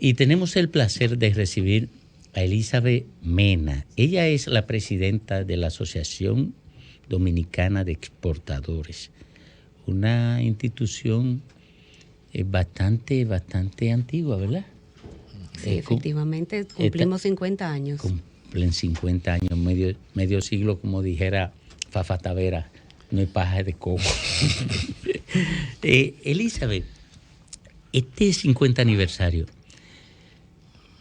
Y tenemos el placer de recibir a Elizabeth Mena. Ella es la presidenta de la Asociación Dominicana de Exportadores, una institución bastante antigua, ¿verdad? Sí, efectivamente, cumplimos 50 años. Cumplen 50 años, medio siglo, como dijera Fafa Tavera, no hay paja de coco. Elizabeth, este 50 aniversario,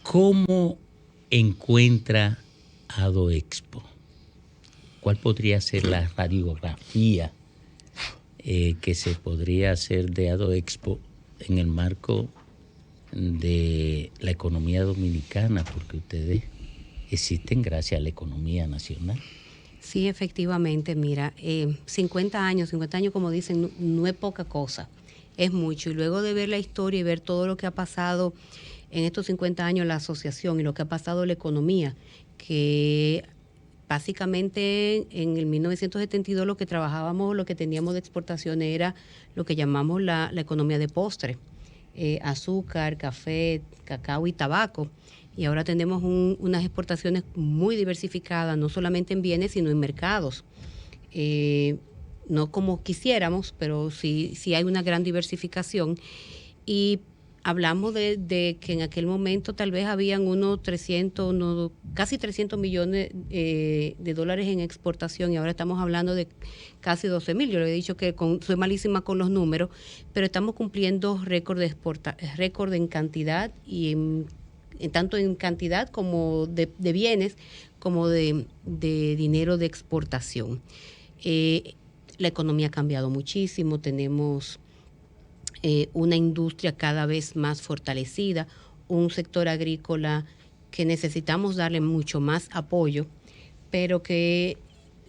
¿cómo encuentra ADOEXPO? ¿Cuál podría ser la radiografía que se podría hacer de ADOEXPO en el marco de la economía dominicana? Porque ustedes existen gracias a la economía nacional. Sí, efectivamente, mira, 50 años como dicen, no es poca cosa, es mucho. Y luego de ver la historia y ver todo lo que ha pasado en estos 50 años la asociación y lo que ha pasado en la economía, que básicamente en el 1972 lo que trabajábamos, lo que teníamos de exportación era lo que llamamos la economía de postre, azúcar, café, cacao y tabaco. Y ahora tenemos unas exportaciones muy diversificadas, no solamente en bienes, sino en mercados. No como quisiéramos, pero sí hay una gran diversificación. Y hablamos de que en aquel momento tal vez habían casi 300 millones de dólares en exportación y ahora estamos hablando de casi 12.000. Yo le he dicho que soy malísima con los números, pero estamos cumpliendo récord en cantidad y tanto en cantidad como de bienes como de dinero de exportación. La economía ha cambiado muchísimo, tenemos una industria cada vez más fortalecida, un sector agrícola que necesitamos darle mucho más apoyo, pero que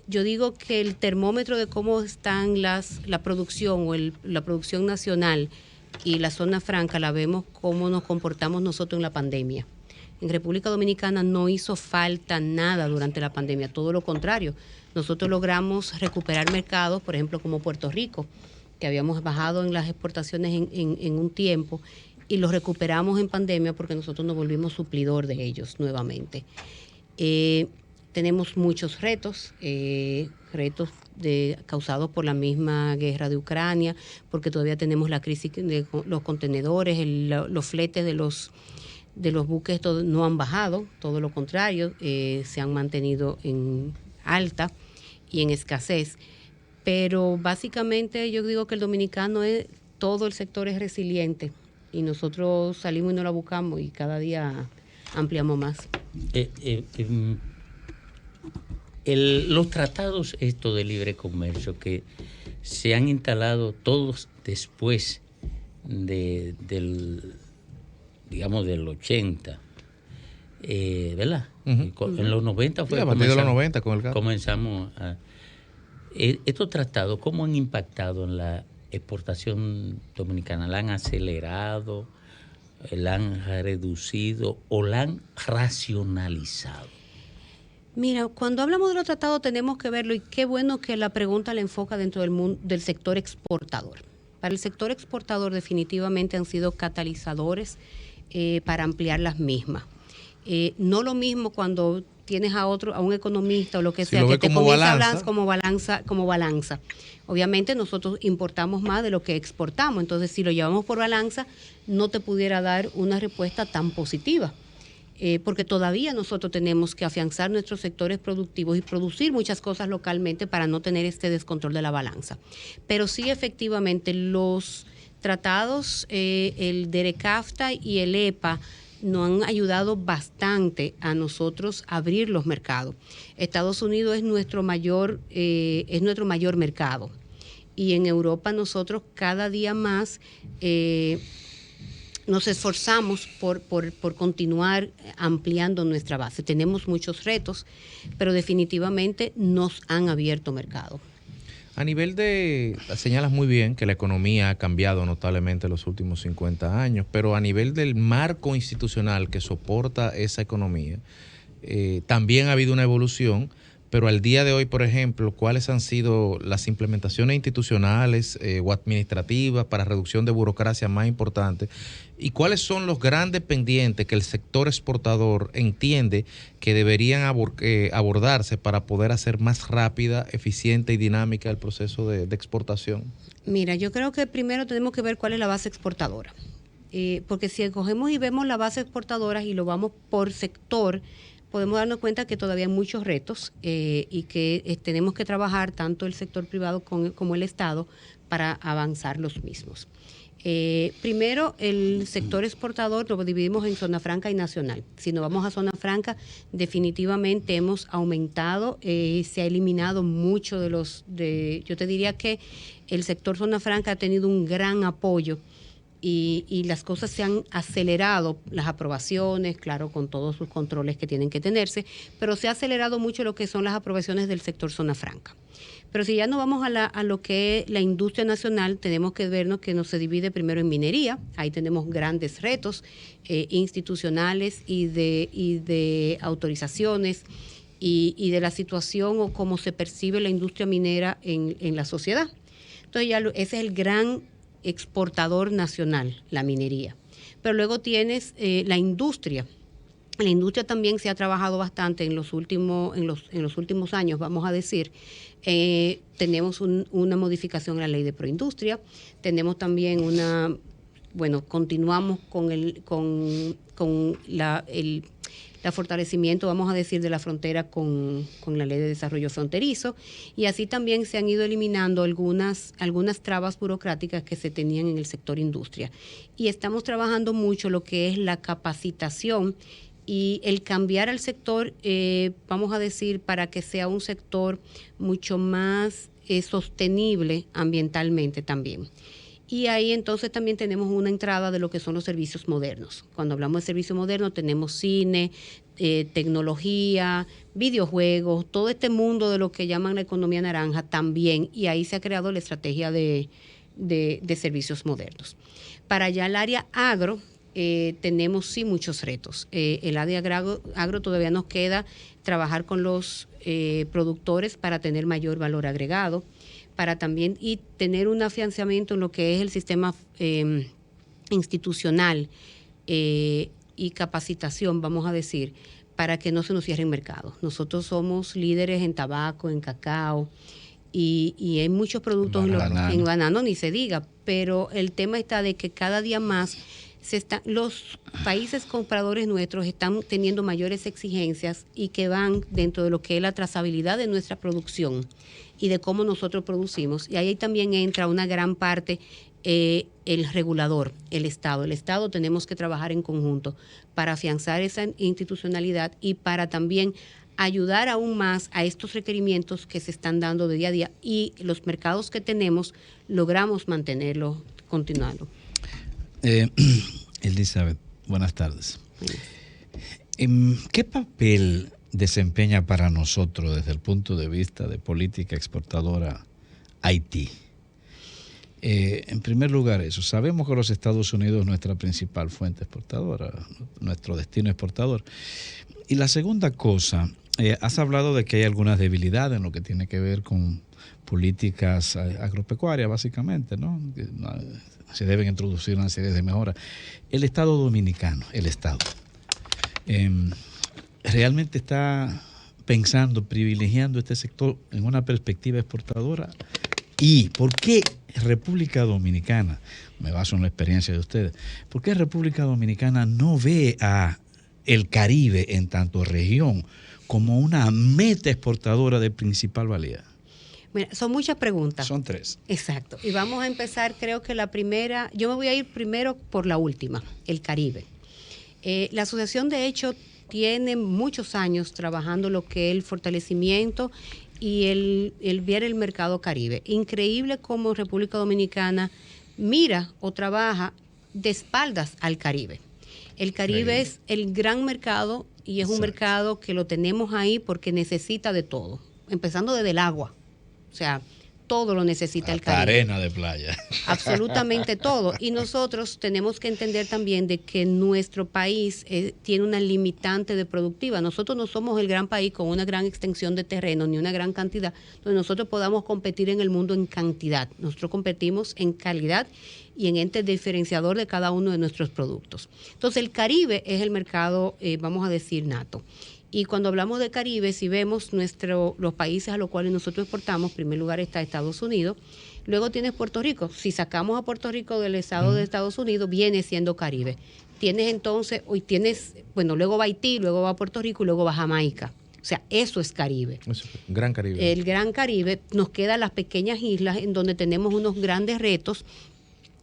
yo digo que el termómetro de cómo están la producción o la producción nacional y la zona franca la vemos cómo nos comportamos nosotros en la pandemia. En República Dominicana no hizo falta nada durante la pandemia, todo lo contrario. Nosotros logramos recuperar mercados, por ejemplo, como Puerto Rico, que habíamos bajado en las exportaciones en un tiempo y los recuperamos en pandemia porque nosotros nos volvimos suplidor de ellos nuevamente. Tenemos muchos retos causados por la misma guerra de Ucrania, porque todavía tenemos la crisis de los contenedores, los fletes de los buques no han bajado, todo lo contrario, se han mantenido en alta y en escasez. Pero básicamente yo digo que el dominicano todo el sector es resiliente y nosotros salimos y no la buscamos y cada día ampliamos más. Los tratados estos de libre comercio que se han instalado todos después del 80, ¿verdad? Uh-huh. En los 90 fue. Sí, a partir de los 90 con el gas. Comenzamos a... Estos tratados, ¿cómo han impactado en la exportación dominicana? ¿La han acelerado, la han reducido o la han racionalizado? Mira, cuando hablamos de los tratados tenemos que verlo y qué bueno que la pregunta la enfoca dentro del mundo del sector exportador. Para el sector exportador definitivamente han sido catalizadores para ampliar las mismas. No lo mismo cuando tienes a un economista o lo que sea, que te comienza a hablar como balanza. Obviamente nosotros importamos más de lo que exportamos, entonces si lo llevamos por balanza no te pudiera dar una respuesta tan positiva. Porque todavía nosotros tenemos que afianzar nuestros sectores productivos y producir muchas cosas localmente para no tener este descontrol de la balanza. Pero sí, efectivamente, los tratados, el DERECAFTA y el EPA, nos han ayudado bastante a nosotros a abrir los mercados. Estados Unidos es nuestro mayor mercado. Y en Europa nosotros cada día más nos esforzamos por continuar ampliando nuestra base. Tenemos muchos retos, pero definitivamente nos han abierto mercado. A nivel señalas muy bien que la economía ha cambiado notablemente en los últimos 50 años, pero a nivel del marco institucional que soporta esa economía, también ha habido una evolución, pero al día de hoy, por ejemplo, ¿cuáles han sido las implementaciones institucionales o administrativas para reducción de burocracia más importantes? ¿Y cuáles son los grandes pendientes que el sector exportador entiende que deberían abordarse para poder hacer más rápida, eficiente y dinámica el proceso de exportación? Mira, yo creo que primero tenemos que ver cuál es la base exportadora. Porque si cogemos y vemos la base exportadora y lo vamos por sector, podemos darnos cuenta que todavía hay muchos retos y que tenemos que trabajar tanto el sector privado como el Estado para avanzar los mismos. Primero, el sector exportador lo dividimos en zona franca y nacional. Si nos vamos a zona franca, definitivamente hemos aumentado, se ha eliminado mucho yo te diría que el sector zona franca ha tenido un gran apoyo y las cosas se han acelerado, las aprobaciones, claro, con todos sus controles que tienen que tenerse, pero se ha acelerado mucho lo que son las aprobaciones del sector zona franca. Pero si ya nos vamos a lo que es la industria nacional, tenemos que vernos que nos se divide primero en minería. Ahí tenemos grandes retos institucionales y de autorizaciones y de la situación o cómo se percibe la industria minera en la sociedad. Entonces ese es el gran exportador nacional, la minería. Pero luego tienes la industria. La industria también se ha trabajado bastante en los últimos años, vamos a decir. Tenemos una modificación a la ley de proindustria, tenemos también continuamos con el fortalecimiento, vamos a decir, de la frontera con la ley de desarrollo fronterizo, y así también se han ido eliminando algunas trabas burocráticas que se tenían en el sector industria. Y estamos trabajando mucho lo que es la capacitación y el cambiar al sector, vamos a decir, para que sea un sector mucho más sostenible ambientalmente también. Y ahí entonces también tenemos una entrada de lo que son los servicios modernos. Cuando hablamos de servicios modernos tenemos cine, tecnología, videojuegos, todo este mundo de lo que llaman la economía naranja también. Y ahí se ha creado la estrategia de servicios modernos. Para allá el área agro, tenemos sí muchos retos. El área agro todavía nos queda trabajar con los productores para tener mayor valor agregado, para también y tener un afianzamiento en lo que es el sistema institucional y capacitación, vamos a decir, para que no se nos cierren mercados. Nosotros somos líderes en tabaco, en cacao, y hay muchos productos en banano, ni se diga, pero el tema está de que cada día más los países compradores nuestros están teniendo mayores exigencias y que van dentro de lo que es la trazabilidad de nuestra producción y de cómo nosotros producimos. Y ahí también entra una gran parte el regulador, el Estado. El Estado tenemos que trabajar en conjunto para afianzar esa institucionalidad y para también ayudar aún más a estos requerimientos que se están dando de día a día, y los mercados que tenemos logramos mantenerlos, continuando. Elizabeth, buenas tardes. ¿Qué papel desempeña para nosotros desde el punto de vista de política exportadora Haití? En primer lugar, eso. Sabemos que los Estados Unidos es nuestra principal fuente exportadora, nuestro destino exportador. Y la segunda cosa, has hablado de que hay algunas debilidades en lo que tiene que ver con políticas agropecuarias, básicamente, ¿no? Se deben introducir una serie de mejoras. El Estado dominicano, ¿realmente está pensando, privilegiando este sector en una perspectiva exportadora? ¿Y por qué República Dominicana, me baso en la experiencia de ustedes, por qué República Dominicana no ve a el Caribe en tanto región como una meta exportadora de principal valía? Mira, son muchas preguntas. Son 3. Exacto. Y vamos a empezar, creo que la primera, yo me voy a ir primero por la última, el Caribe. La asociación, de hecho, tiene muchos años trabajando lo que es el fortalecimiento y el ver el mercado Caribe. Increíble cómo República Dominicana mira o trabaja de espaldas al Caribe. El Caribe es el gran mercado y es un mercado que lo tenemos ahí porque necesita de todo, empezando desde el agua. O sea, todo lo necesita el hasta Caribe. Arena de playa. Absolutamente todo. Y nosotros tenemos que entender también de que nuestro país tiene una limitante de productiva. Nosotros no somos el gran país con una gran extensión de terreno ni una gran cantidad donde nosotros podamos competir en el mundo en cantidad. Nosotros competimos en calidad y en ente diferenciador de cada uno de nuestros productos. Entonces el Caribe es el mercado, vamos a decir, nato. Y cuando hablamos de Caribe, si vemos los países a los cuales nosotros exportamos, en primer lugar está Estados Unidos, luego tienes Puerto Rico. Si sacamos a Puerto Rico del estado de Estados Unidos, viene siendo Caribe. Tienes entonces, luego va Haití, luego va Puerto Rico y luego va Jamaica. O sea, eso es Caribe. Gran Caribe. El Gran Caribe. Nos quedan las pequeñas islas en donde tenemos unos grandes retos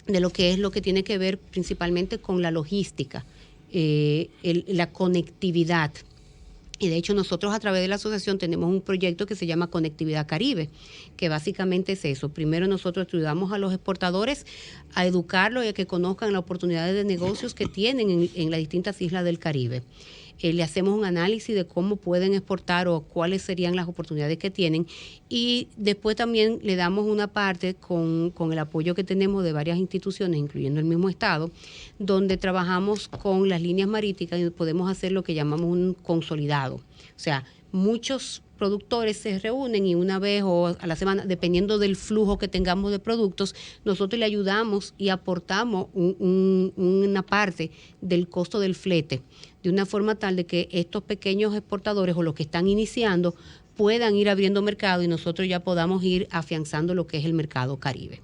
de lo que tiene que ver principalmente con la logística, la conectividad. Y de hecho nosotros a través de la asociación tenemos un proyecto que se llama Conectividad Caribe, que básicamente es eso. Primero nosotros ayudamos a los exportadores a educarlos y a que conozcan las oportunidades de negocios que tienen en las distintas islas del Caribe. Le hacemos un análisis de cómo pueden exportar o cuáles serían las oportunidades que tienen, y después también le damos una parte con el apoyo que tenemos de varias instituciones, incluyendo el mismo Estado, donde trabajamos con las líneas marítimas y podemos hacer lo que llamamos un consolidado. O sea, muchos productores se reúnen y una vez o a la semana, dependiendo del flujo que tengamos de productos, nosotros le ayudamos y aportamos una parte del costo del flete, de una forma tal de que estos pequeños exportadores o los que están iniciando puedan ir abriendo mercado y nosotros ya podamos ir afianzando lo que es el mercado Caribe.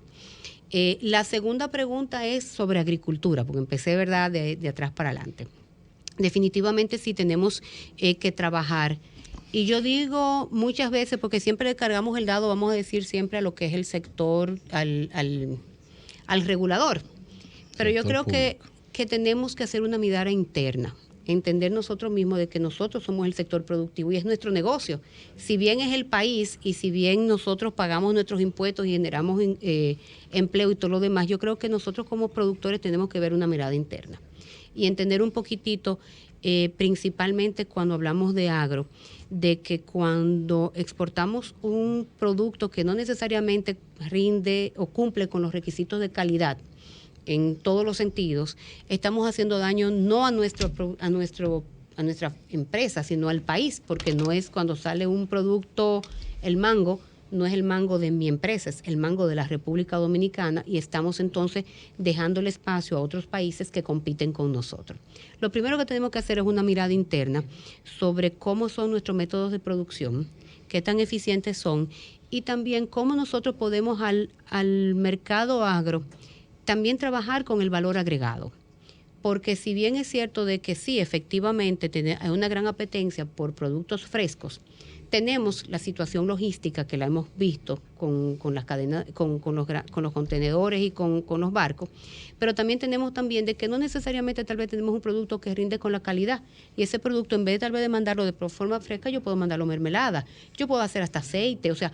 La segunda pregunta es sobre agricultura, porque empecé, ¿verdad?, de atrás para adelante. Definitivamente sí tenemos que trabajar. Y yo digo muchas veces, porque siempre le cargamos el dado, vamos a decir siempre a lo que es el sector, al regulador. Pero yo creo que tenemos que hacer una mirada interna, entender nosotros mismos de que nosotros somos el sector productivo y es nuestro negocio. Si bien es el país y si bien nosotros pagamos nuestros impuestos y generamos empleo y todo lo demás, yo creo que nosotros como productores tenemos que ver una mirada interna y entender un poquitito, principalmente cuando hablamos de agro, de que cuando exportamos un producto que no necesariamente rinde o cumple con los requisitos de calidad en todos los sentidos, estamos haciendo daño no a nuestra empresa, sino al país, porque no es cuando sale un producto, el mango, no es el mango de mi empresa, es el mango de la República Dominicana, y estamos entonces dejando el espacio a otros países que compiten con nosotros. Lo primero que tenemos que hacer es una mirada interna sobre cómo son nuestros métodos de producción, qué tan eficientes son, y también cómo nosotros podemos al mercado agro también trabajar con el valor agregado. Porque si bien es cierto de que sí, efectivamente hay una gran apetencia por productos frescos, tenemos la situación logística que la hemos visto con las cadenas, con los contenedores y con los barcos, pero también tenemos también de que no necesariamente tal vez tenemos un producto que rinde con la calidad, y ese producto en vez de tal vez de mandarlo de forma fresca, yo puedo mandarlo mermelada, yo puedo hacer hasta aceite, o sea,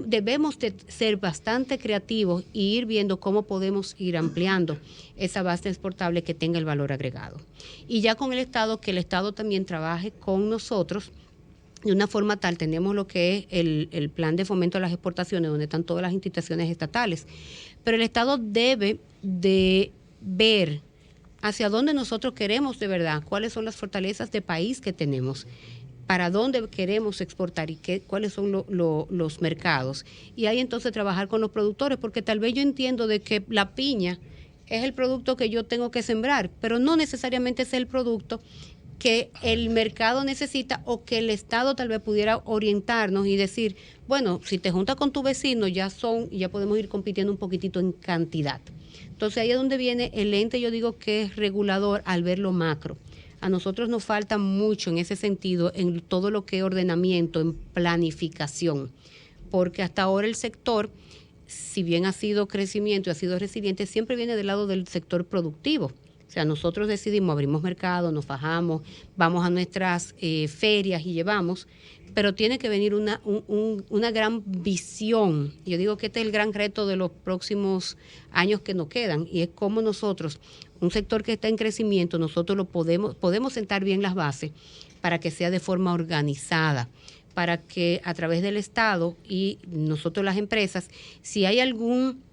debemos de ser bastante creativos y ir viendo cómo podemos ir ampliando esa base exportable que tenga el valor agregado. Y ya con el Estado, que el Estado también trabaje con nosotros de una forma tal. Tenemos lo que es el plan de fomento a las exportaciones, donde están todas las instituciones estatales, pero el Estado debe de ver hacia dónde nosotros queremos de verdad, cuáles son las fortalezas de país que tenemos, para dónde queremos exportar y cuáles son los mercados. Y ahí entonces trabajar con los productores, porque tal vez yo entiendo de que la piña es el producto que yo tengo que sembrar, pero no necesariamente es el producto que el mercado necesita, o que el Estado tal vez pudiera orientarnos y decir, bueno, si te juntas con tu vecino ya podemos ir compitiendo un poquitito en cantidad. Entonces ahí es donde viene el ente, yo digo que es regulador al ver lo macro. A nosotros nos falta mucho en ese sentido, en todo lo que es ordenamiento, en planificación, porque hasta ahora el sector, si bien ha sido crecimiento y ha sido resiliente, siempre viene del lado del sector productivo. O sea, nosotros decidimos, abrimos mercado, nos fajamos, vamos a nuestras ferias y llevamos, pero tiene que venir una gran visión. Yo digo que este es el gran reto de los próximos años que nos quedan, y es cómo nosotros, un sector que está en crecimiento, nosotros podemos sentar bien las bases para que sea de forma organizada, para que a través del Estado y nosotros las empresas, si hay algún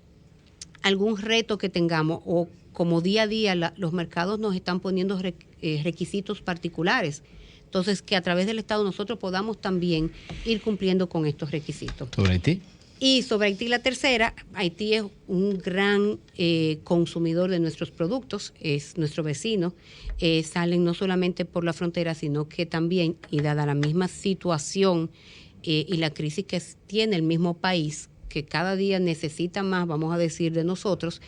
reto que tengamos o como día a día los mercados nos están poniendo requisitos particulares, entonces que a través del Estado nosotros podamos también ir cumpliendo con estos requisitos. ¿Sobre Haití? Y sobre Haití, la tercera, Haití es un gran consumidor de nuestros productos, es nuestro vecino, salen no solamente por la frontera, sino que también, y dada la misma situación y la crisis que tiene el mismo país, que cada día necesita más, vamos a decir, de nosotros,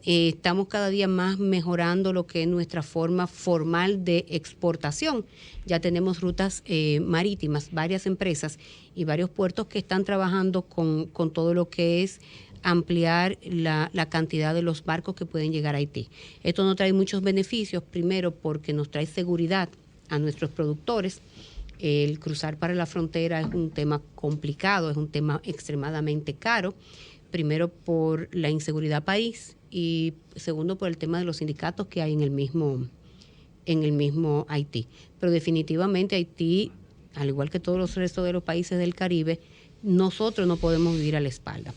estamos cada día más mejorando lo que es nuestra forma formal de exportación. Ya tenemos rutas marítimas, varias empresas y varios puertos que están trabajando con todo lo que es ampliar la cantidad de los barcos que pueden llegar a Haití. Esto nos trae muchos beneficios, primero porque nos trae seguridad a nuestros productores. El cruzar para la frontera es un tema complicado, es un tema extremadamente caro, primero por la inseguridad país y segundo por el tema de los sindicatos que hay en el mismo Haití. Pero definitivamente Haití, al igual que todos los restos de los países del Caribe, nosotros no podemos vivir a la espalda.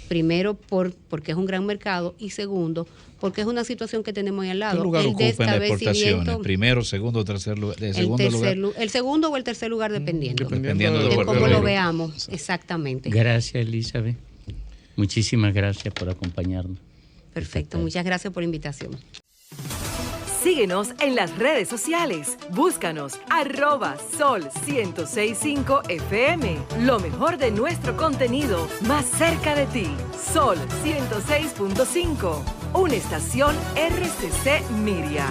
Primero porque es un gran mercado y segundo porque es una situación que tenemos ahí al lado. ¿Qué lugar ocupan las exportaciones? ¿Primero, segundo, tercer lugar? El segundo o el tercer lugar dependiendo de cómo lo veamos. Exactamente. Gracias, Elizabeth. Muchísimas gracias por acompañarnos. Perfecto, muchas gracias por la invitación. Síguenos en las redes sociales. Búscanos @Sol1065 FM. Lo mejor de nuestro contenido más cerca de ti. Sol 106.5. Una estación RCC Miria.